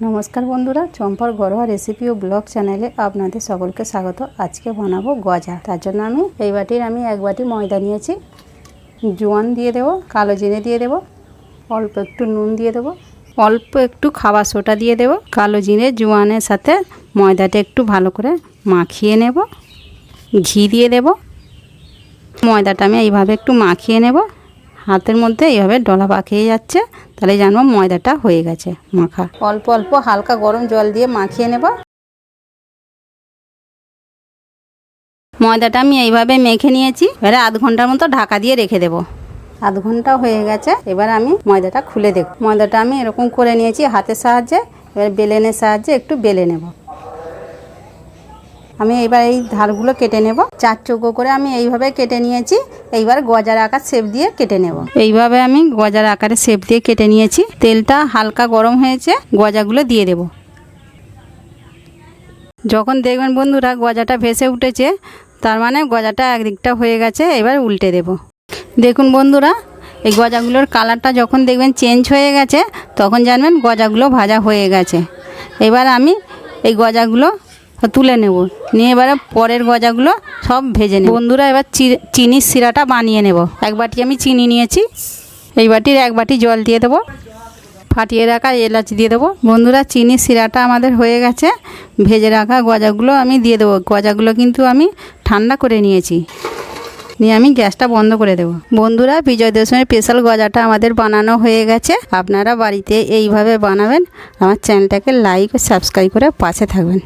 নমস্কার বন্ধুরা, চম্পার ঘরোয়া রেসিপি ও ব্লগ চ্যানেলে আপনাদের সকলকে স্বাগত। আজকে বানাবো গজা। তার জন্য আমি এক বাটি ময়দা নিয়েছি। জোয়ান দিয়ে দেবো, কালো জিরে দিয়ে দেবো, অল্প একটু নুন দিয়ে দেবো, অল্প একটু খাবার সোডা দিয়ে দেবো। কালো জিরে জোয়ানের সাথে ময়দাটা একটু ভালো করে মাখিয়ে নেব। ঘি দিয়ে দেব। ময়দাটা আমি এইভাবে একটু মাখিয়ে নেব। হাতের মধ্যে এইভাবে ডলা পাকিয়ে যাচ্ছে, তাহলে জানবো ময়দাটা হয়ে গেছে মাখা। অল্প অল্প হালকা গরম জল দিয়ে মাখিয়ে নেব। ময়দাটা আমি এইভাবে মেখে নিয়েছি। এবারে আধ ঘন্টার মতো ঢাকা দিয়ে রেখে দেব। আধ ঘন্টা হয়ে গেছে। এবার আমি ময়দাটা খুলে দেব। ময়দাটা আমি এরকম করে নিয়েছি হাতের সাহায্যে। এবার বেলেনের সাহায্যে একটু বেলে নেব। আমি এবার এই ধারগুলো কেটে নেব। 4 চৌকো করে আমি এইভাবে কেটে নিয়েছি। এইবার গজার আকার শেপ দিয়ে কেটে নেব। এইভাবে আমি গজার আকারে শেপ দিয়ে কেটে নিয়েছি। তেলটা হালকা গরম হয়েছে, গজাগুলো দিয়ে দেব। যখন দেখবেন বন্ধুরা গজাটা ভেসে উঠেছে, তার মানে গজাটা একদিকটা হয়ে গেছে। এবার উল্টে দেব। দেখুন বন্ধুরা, এই গজাগুলোর কালারটা যখন দেখবেন চেঞ্জ হয়ে গেছে, তখন জানবেন গজাগুলো ভাজা হয়ে গেছে। এবার আমি এই গজাগুলো তুলে নেব। নিয়ে এবারে পরের গজাগুলো সব ভেজে নেব। বন্ধুরা, এবার চিনির শিরাটা বানিয়ে নেব। এক বাটি আমি চিনি নিয়েছি। এই বাটির এক বাটি জল দিয়ে দেবো। ফাটিয়ে রাখা এলাচ দিয়ে দেবো। বন্ধুরা, চিনির শিরাটা আমাদের হয়ে গেছে। ভেজে রাখা গজাগুলো আমি দিয়ে দেবো। গজাগুলো কিন্তু আমি ঠান্ডা করে নিয়েছি। নিয়ে আমি গ্যাসটা বন্ধ করে দেবো। বন্ধুরা, বিজয় দশমীর স্পেশাল গজাটা আমাদের বানানো হয়ে গেছে। আপনারা বাড়িতে এইভাবে বানাবেন। আমার চ্যানেলটাকে লাইক ও সাবস্ক্রাইব করে পাশে থাকবেন।